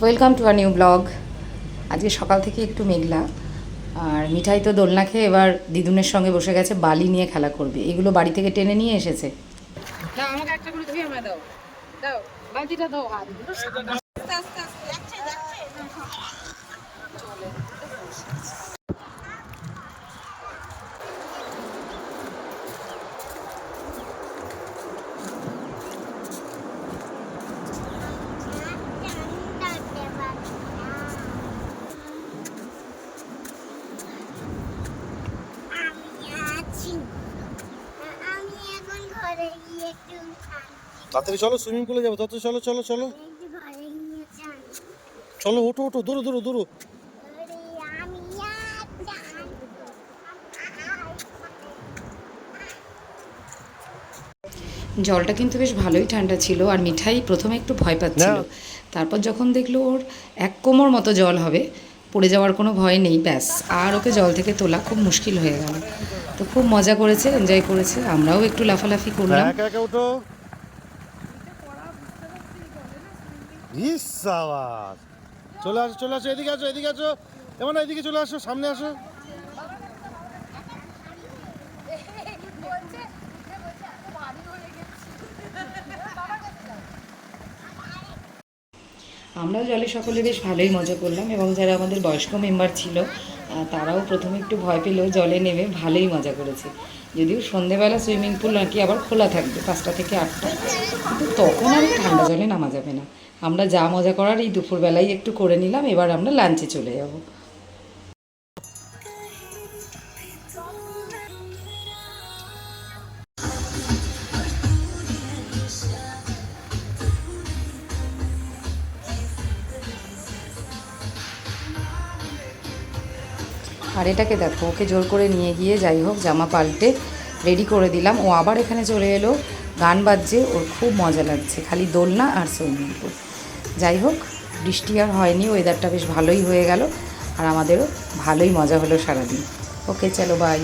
Welcome to a new blog. আজকে সকাল থেকে একটু মেঘলা, আর মিঠাই তো দোলনা খেয়ে এবার দিদুনের সঙ্গে বসে গেছে, বালি নিয়ে খেলা করবে। এগুলো বাড়ি থেকে টেনে নিয়ে এসেছে। দাও আমাকে একটা করে ধুয়ে আমায় দাও। দাও বালতিটা দাও হাত দুটো আস্তে আস্তে আস্তে যাচ্ছে যাচ্ছে চলে তাড়াতাড়ি চলো, সুইমিং পুলে যাবো। তাড়াতাড়ি চলো চলো চলো চলো, ওঠো ওঠো, দূরো দূরো দূরো। জলটা কিন্তু বেশ ভালোই ঠান্ডা ছিল, আর মিঠাই প্রথমে একটু ভয় পাচ্ছিল। তারপর যখন দেখলো ওর এক কোমর মতো জল হবে, পড়ে যাওয়ার কোনো ভয় নেই, ব্যাস আর ওকে জল থেকে তোলা খুব মুশকিল হয়ে গেল। তো খুব মজা করেছে, এনজয় করেছে, আমরাও একটু লাফালাফি করলাম। একা একা ওঠো। ইসাবাস, চলে আসো চলে আসো, এদিকে আসো এদিকে আসো, এমন এদিকে চলে আসো, সামনে আসো। আমরাও জলে সকলে বেশ ভালোই মজা করলাম, এবং যারা আমাদের বয়স্ক মেম্বার ছিল তারাও প্রথমে একটু ভয় পেলেও জলে নেমে ভালোই মজা করেছে। যদিও সন্ধেবেলা সুইমিং পুল নাকি আবার খোলা থাকবে 5টা থেকে 8টা, কিন্তু তখন আর ঠান্ডা জলে নামা যাবে না। আমরা যা মজা করার এই দুপুরবেলায় একটু করে নিলাম, এবার আমরা লাঞ্চে চলে যাব। আর এটাকে দেখো, ওকে জোর করে নিয়ে গিয়ে যাই হোক জামা পাল্টে রেডি করে দিলাম। ও আবার এখানে চলে এলো, গান বাজছে, ওর খুব মজা লাগছে, খালি দোলনা আর সুইমিং পুল। যাই হোক, বৃষ্টি আর হয়নি, ওয়েদারটা বেশ ভালোই হয়ে গেল, আর আমাদেরও ভালোই মজা হলো সারাদিন। ওকে চলো, বাই।